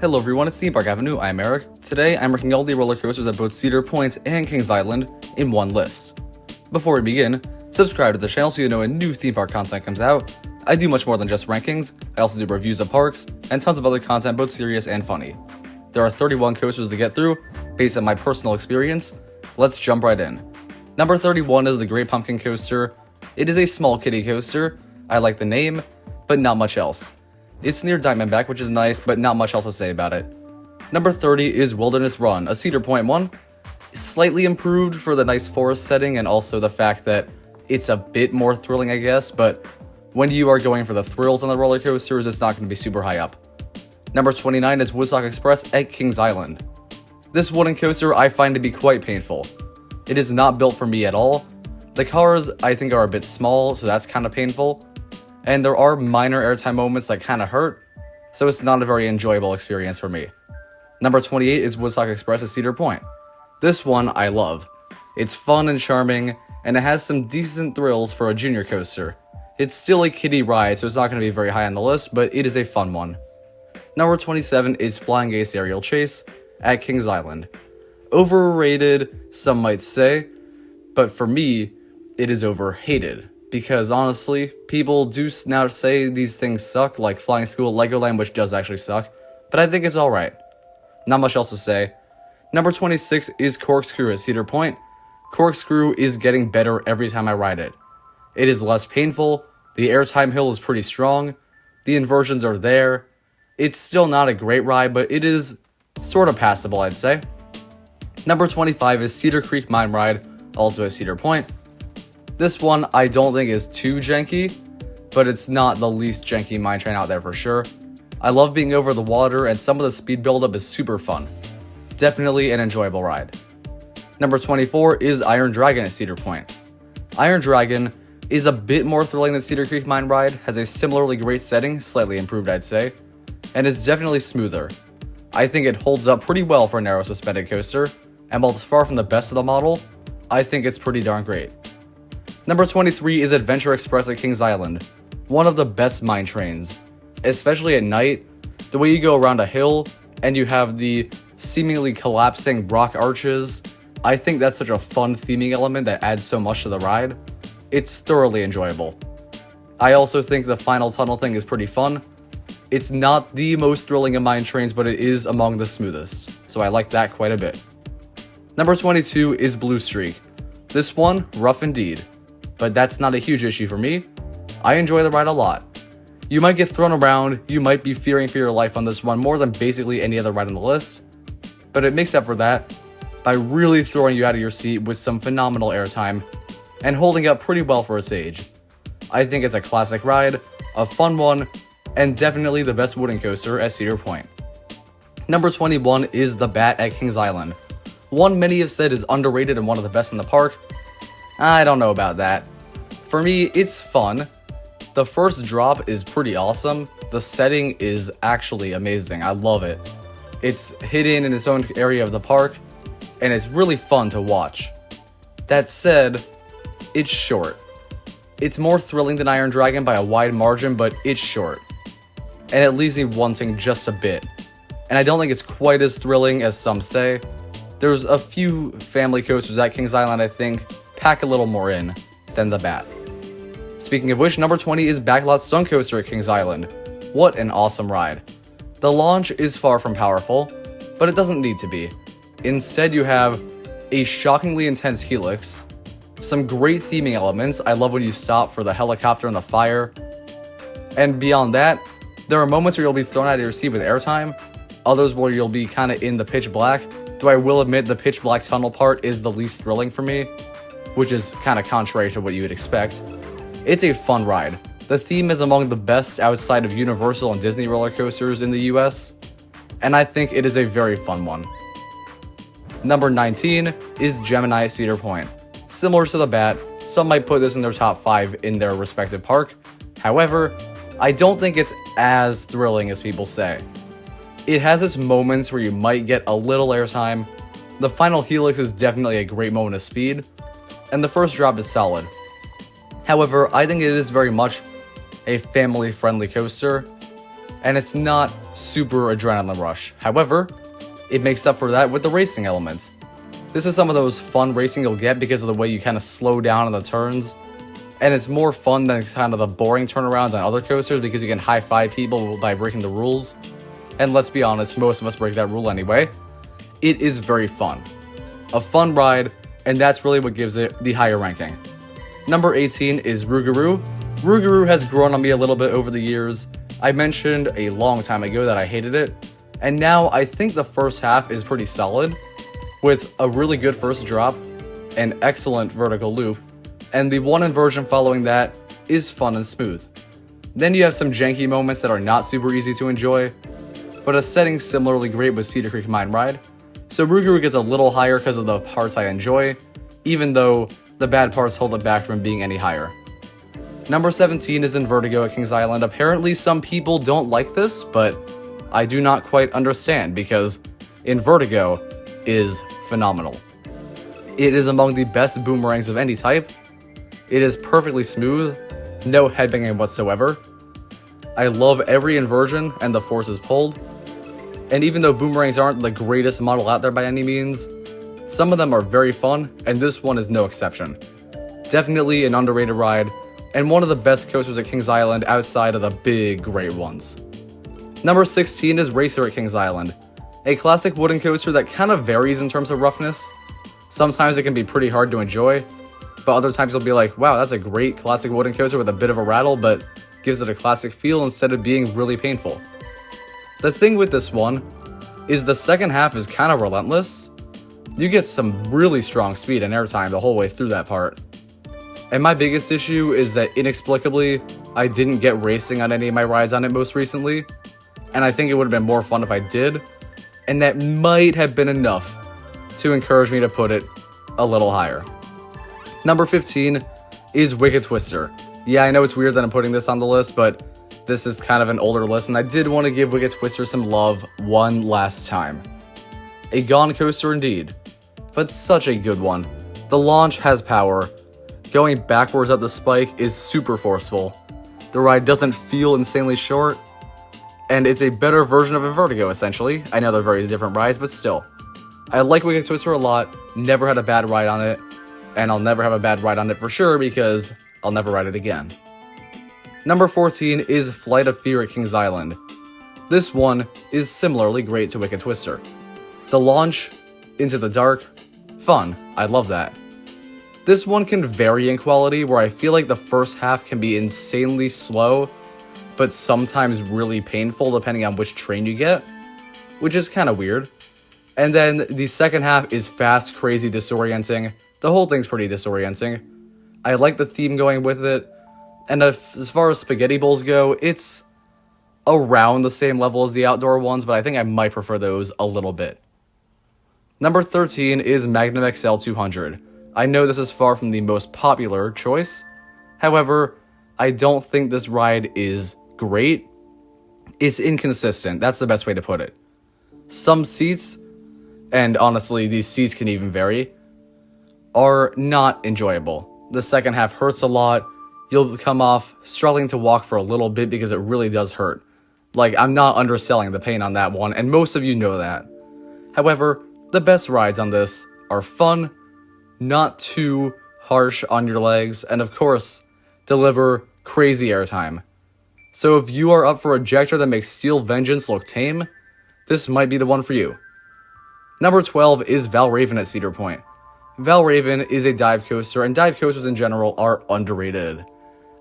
Hello everyone, it's Theme Park Avenue, I'm Eric. Today I'm ranking all the roller coasters at both Cedar Point and Kings Island in one list. Before we begin, subscribe to the channel so you know when new theme park content comes out. I do much more than just rankings, I also do reviews of parks, and tons of other content both serious and funny. There are 31 coasters to get through, based on my personal experience. Let's jump right in. Number 31 is the Great Pumpkin Coaster. It is a small kiddie coaster. I like the name, but not much else. It's near Diamondback, which is nice, but not much else to say about it. Number 30 is Wilderness Run, a Cedar Point one. Slightly improved for the nice forest setting and also the fact that it's a bit more thrilling, I guess, but when you are going for the thrills on the roller coasters, it's not going to be super high up. Number 29 is Woodstock Express at Kings Island. This wooden coaster I find to be quite painful. It is not built for me at all. The cars I think are a bit small, so that's kind of painful. And there are minor airtime moments that kind of hurt, so it's not a very enjoyable experience for me. Number 28 is Woodstock Express at Cedar Point. This one I love. It's fun and charming, and it has some decent thrills for a junior coaster. It's still a kiddie ride, so it's not going to be very high on the list, but it is a fun one. Number 27 is Flying Ace Aerial Chase at Kings Island. Overrated, some might say, but for me, it is overhated. Because honestly, people do now say these things suck, like Flying School at Legoland, which does actually suck, but I think it's alright. Not much else to say. Number 26 is Corkscrew at Cedar Point. Corkscrew is getting better every time I ride it. It is less painful, the airtime hill is pretty strong, the inversions are there. It's still not a great ride, but it is sort of passable, I'd say. Number 25 is Cedar Creek Mine Ride, also at Cedar Point. This one I don't think is too janky, but it's not the least janky mine train out there for sure. I love being over the water and some of the speed buildup is super fun. Definitely an enjoyable ride. Number 24 is Iron Dragon at Cedar Point. Iron Dragon is a bit more thrilling than Cedar Creek Mine Ride, has a similarly great setting, slightly improved I'd say, and is definitely smoother. I think it holds up pretty well for a narrow suspended coaster, and while it's far from the best of the model, I think it's pretty darn great. Number 23 is Adventure Express at Kings Island, one of the best mine trains. Especially at night, the way you go around a hill and you have the seemingly collapsing rock arches, I think that's such a fun theming element that adds so much to the ride. It's thoroughly enjoyable. I also think the final tunnel thing is pretty fun. It's not the most thrilling of mine trains, but it is among the smoothest, so I like that quite a bit. Number 22 is Blue Streak. This one, rough indeed. But that's not a huge issue for me. I enjoy the ride a lot. You might get thrown around, you might be fearing for your life on this one more than basically any other ride on the list, but it makes up for that by really throwing you out of your seat with some phenomenal airtime and holding up pretty well for its age. I think it's a classic ride, a fun one, and definitely the best wooden coaster at Cedar Point. Number 21 is the Bat at Kings Island. One many have said is underrated and one of the best in the park. I don't know about that. For me, it's fun. The first drop is pretty awesome. The setting is actually amazing. I love it. It's hidden in its own area of the park, and it's really fun to watch. That said, it's short. It's more thrilling than Iron Dragon by a wide margin, but it's short. And it leaves me wanting just a bit. And I don't think it's quite as thrilling as some say. There's a few family coasters at Kings Island I think pack a little more in than the Bat. Speaking of which, number 20 is Backlot Stunt Coaster at Kings Island. What an awesome ride. The launch is far from powerful, but it doesn't need to be. Instead, you have a shockingly intense helix, some great theming elements. I love when you stop for the helicopter and the fire. And beyond that, there are moments where you'll be thrown out of your seat with airtime, others where you'll be kind of in the pitch black, though I will admit the pitch black tunnel part is the least thrilling for me, which is kind of contrary to what you would expect. It's a fun ride. The theme is among the best outside of Universal and Disney roller coasters in the US, and I think it is a very fun one. Number 19 is Gemini at Cedar Point. Similar to the Bat, some might put this in their top 5 in their respective park. However, I don't think it's as thrilling as people say. It has its moments where you might get a little airtime. The final helix is definitely a great moment of speed, and the first drop is solid. However, I think it is very much a family-friendly coaster. and it's not super adrenaline rush. However, it makes up for that with the racing elements. This is some of those fun racing you'll get because of the way you kind of slow down on the turns, and it's more fun than kind of the boring turnarounds on other coasters because you can high-five people by breaking the rules. And let's be honest, most of us break that rule anyway. It is very fun. A fun ride, and that's really what gives it the higher ranking. Number 18 is Rougarou. Rougarou has grown on me a little bit over the years. I mentioned a long time ago that I hated it, and now I think the first half is pretty solid, with a really good first drop, an excellent vertical loop, and the one inversion following that is fun and smooth. Then you have some janky moments that are not super easy to enjoy, but a setting similarly great with Cedar Creek Mine Ride, so Rougarou gets a little higher because of the parts I enjoy, even though the bad parts hold it back from being any higher. Number 17 is Invertigo at Kings Island. Apparently some people don't like this, but I do not quite understand because Invertigo is phenomenal. It is among the best boomerangs of any type. It is perfectly smooth, no headbanging whatsoever. I love every inversion and the forces pulled. And even though boomerangs aren't the greatest model out there by any means, some of them are very fun, and this one is no exception. Definitely an underrated ride, and one of the best coasters at Kings Island outside of the big great ones. Number 16 is Racer at Kings Island. A classic wooden coaster that kind of varies in terms of roughness. Sometimes it can be pretty hard to enjoy, but other times you'll be like, wow, that's a great classic wooden coaster with a bit of a rattle, but gives it a classic feel instead of being really painful. The thing with this one is the second half is kind of relentless. You get some really strong speed and airtime the whole way through that part. And my biggest issue is that inexplicably, I didn't get racing on any of my rides on it most recently, and I think it would have been more fun if I did, and that might have been enough to encourage me to put it a little higher. Number 15 is Wicked Twister. Yeah, I know it's weird that I'm putting this on the list, but this is kind of an older list, and I did want to give Wicked Twister some love one last time. A gone coaster indeed, but such a good one. The launch has power. Going backwards up the spike is super forceful. The ride doesn't feel insanely short, and it's a better version of Invertigo, essentially. I know they're very different rides, but still. I like Wicked Twister a lot, never had a bad ride on it, and I'll never have a bad ride on it for sure because I'll never ride it again. Number 14 is Flight of Fear at Kings Island. This one is similarly great to Wicked Twister. The launch, Into the Dark, fun, I love that. This one can vary in quality where I feel like the first half can be insanely slow, but sometimes really painful depending on which train you get, which is kind of weird. And then the second half is fast, crazy, disorienting. The whole thing's pretty disorienting. I like the theme going with it, and as far as spaghetti bowls go, it's around the same level as the outdoor ones, but I think I might prefer those a little bit. Number 13 is Magnum XL-200. I know this is far from the most popular choice. However, I don't think this ride is great. It's inconsistent. That's the best way to put it. Some seats, and honestly, these seats can even vary, are not enjoyable. The second half hurts a lot. You'll come off struggling to walk for a little bit because it really does hurt. Like, I'm not underselling the pain on that one, and most of you know that. However, the best rides on this are fun, not too harsh on your legs, and of course, deliver crazy airtime. So if you are up for a ejector that makes Steel Vengeance look tame, this might be the one for you. Number 12 is Valravn at Cedar Point. Valravn is a dive coaster, and dive coasters in general are underrated.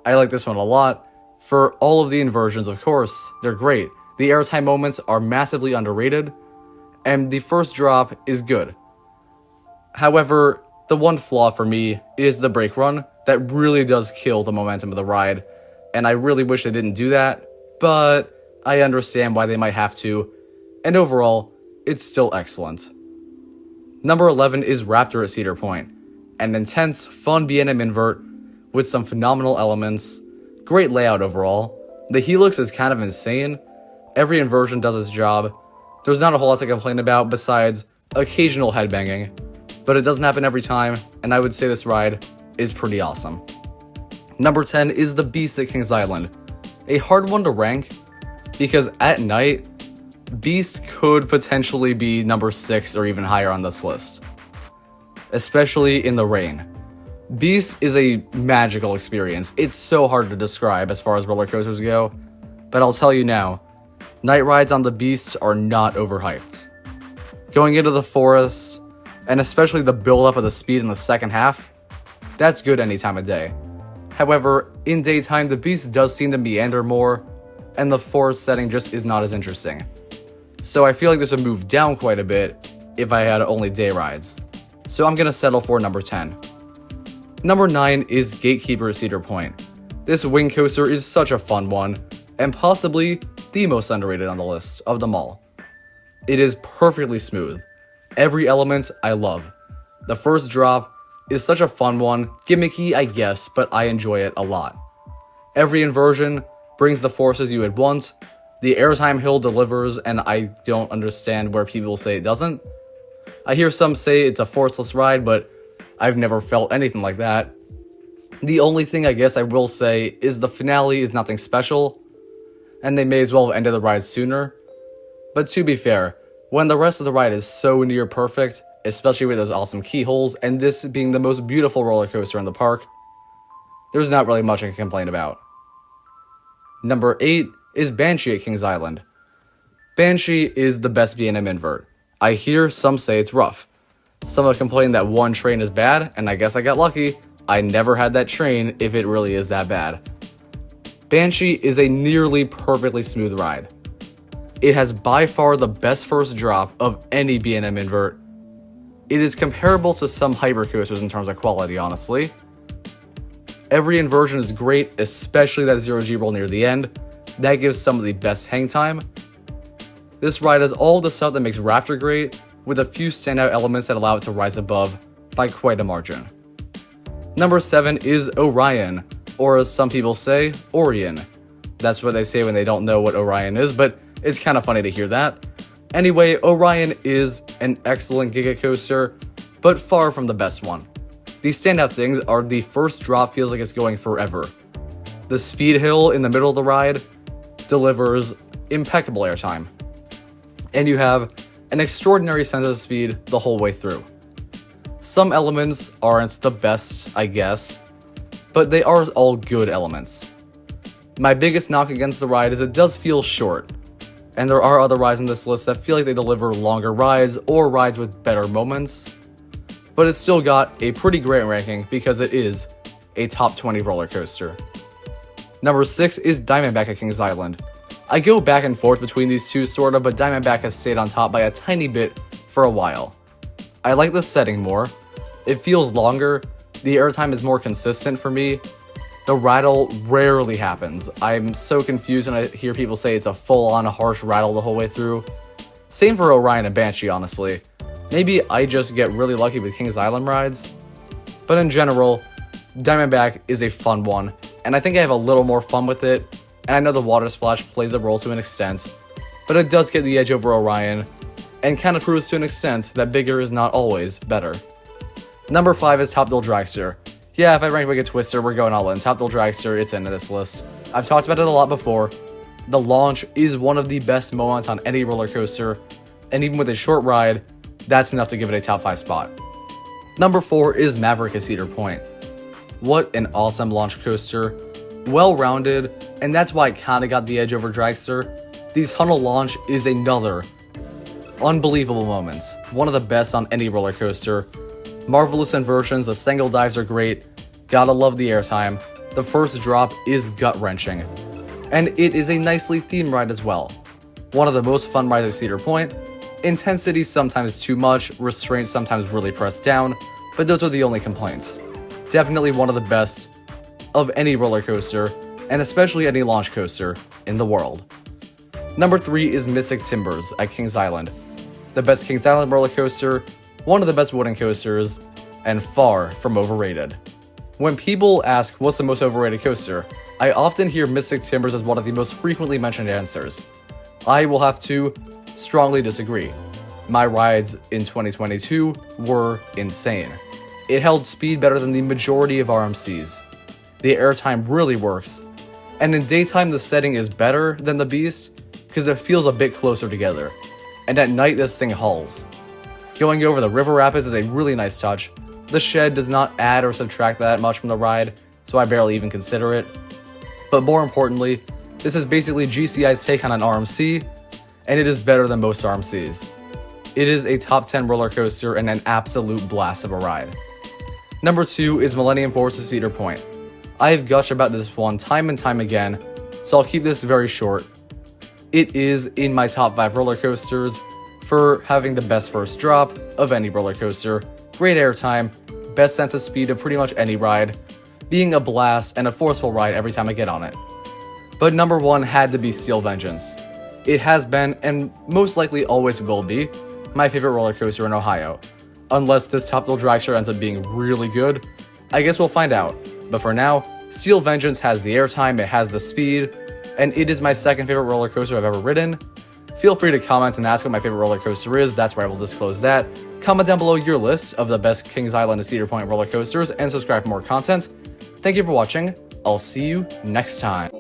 I like this one a lot. For all of the inversions, of course, they're great. The airtime moments are massively underrated, and the first drop is good. However, the one flaw for me is the brake run. That really does kill the momentum of the ride, and I really wish they didn't do that, but I understand why they might have to, and overall, it's still excellent. Number 11 is Raptor at Cedar Point. An intense, fun B&M invert with some phenomenal elements. Great layout overall. The helix is kind of insane. Every inversion does its job. There's not a whole lot to complain about besides occasional headbanging, but it doesn't happen every time, and I would say this ride is pretty awesome. Number 10 is the Beast at Kings Island. A hard one to rank, because at night, Beast could potentially be number 6 or even higher on this list, especially in the rain. Beast is a magical experience. It's so hard to describe as far as roller coasters go, but I'll tell you now, night rides on the Beast are not overhyped. Going into the forest, and especially the build-up of the speed in the second half, that's good any time of day. However, in daytime, the Beast does seem to meander more, and the forest setting just is not as interesting. So I feel like this would move down quite a bit if I had only day rides. So I'm going to settle for number 10. Number 9 is Gatekeeper at Cedar Point. This wing coaster is such a fun one, and possibly the most underrated on the list of them all. It is perfectly smooth. Every element I love. The first drop is such a fun one, gimmicky I guess, but I enjoy it a lot. Every inversion brings the forces you would want. The airtime hill delivers, and I don't understand where people say it doesn't. I hear some say it's a forceless ride, but I've never felt anything like that. The only thing I guess I will say is the finale is nothing special, and they may as well have ended the ride sooner. But to be fair, when the rest of the ride is so near perfect, especially with those awesome keyholes, and this being the most beautiful roller coaster in the park, there's not really much I can complain about. Number 8 is Banshee at Kings Island. Banshee is the best B&M invert. I hear some say it's rough. Some have complained that one train is bad, and I guess I got lucky. I never had that train if it really is that bad. Banshee is a nearly perfectly smooth ride. It has by far the best first drop of any B&M invert. It is comparable to some hypercoasters in terms of quality, honestly. Every inversion is great, especially that 0G roll near the end. That gives some of the best hang time. This ride has all the stuff that makes Raptor great, with a few standout elements that allow it to rise above by quite a margin. Number 7 is Orion, or as some people say, Orion. That's what they say when they don't know what Orion is, but it's kind of funny to hear that. Anyway, Orion is an excellent Giga coaster, but far from the best one. The standout things are the first drop feels like it's going forever. The speed hill in the middle of the ride delivers impeccable airtime. And you have an extraordinary sense of speed the whole way through. Some elements aren't the best, I guess, but they are all good elements. My biggest knock against the ride is it does feel short, and there are other rides on this list that feel like they deliver longer rides or rides with better moments, but it's still got a pretty great ranking because it is a top 20 roller coaster. Number 6 is Diamondback at Kings Island. I go back and forth between these two sorta, but Diamondback has stayed on top by a tiny bit for a while. I like the setting more. It feels longer. The airtime is more consistent for me. The rattle rarely happens. I'm so confused when I hear people say it's a full-on harsh rattle the whole way through. Same for Orion and Banshee, honestly. Maybe I just get really lucky with Kings Island rides. But in general, Diamondback is a fun one, and I think I have a little more fun with it. And I know the water splash plays a role to an extent, but it does get the edge over Orion, and kind of proves to an extent that bigger is not always better. Number 5 is Thrill Dragster. Yeah, if I rank Wicked Twister, we're going all in. Thrill Dragster, it's into this list. I've talked about it a lot before. The launch is one of the best moments on any roller coaster, and even with a short ride, that's enough to give it a top 5 spot. Number 4 is Maverick at Cedar Point. What an awesome launch coaster. Well-rounded, and that's why it kind of got the edge over Dragster. The tunnel launch is another unbelievable moment. One of the best on any roller coaster. Marvelous inversions, the single dives are great. Gotta love the airtime. The first drop is gut-wrenching. And it is a nicely themed ride as well. One of the most fun rides at Cedar Point. Intensity sometimes too much, restraint sometimes really pressed down, but those are the only complaints. Definitely one of the best of any roller coaster, and especially any launch coaster in the world. Number 3 is Mystic Timbers at Kings Island. The best Kings Island roller coaster, one of the best wooden coasters, and far from overrated. When people ask what's the most overrated coaster, I often hear Mystic Timbers as one of the most frequently mentioned answers. I will have to strongly disagree. My rides in 2022 were insane. It held speed better than the majority of RMCs. The airtime really works, and in daytime the setting is better than the Beast, because it feels a bit closer together. And at night this thing hauls. Going over the river rapids is a really nice touch. The shed does not add or subtract that much from the ride, so I barely even consider it. But more importantly, this is basically GCI's take on an RMC, and it is better than most RMCs. It is a top 10 roller coaster and an absolute blast of a ride. Number 2 is Millennium Force to Cedar Point. I have gushed about this one time and time again, so I'll keep this very short. It is in my top 5 roller coasters for having the best first drop of any roller coaster, great airtime, best sense of speed of pretty much any ride, being a blast and a forceful ride every time I get on it. But number 1 had to be Steel Vengeance. It has been, and most likely always will be, my favorite roller coaster in Ohio. Unless this Top Thrill Dragster ends up being really good, I guess we'll find out. But for now, Steel Vengeance has the airtime, it has the speed, and it is my second favorite roller coaster I've ever ridden. Feel free to comment and ask what my favorite roller coaster is, that's where I will disclose that. Comment down below your list of the best Kings Island and Cedar Point roller coasters, and subscribe for more content. Thank you for watching, I'll see you next time.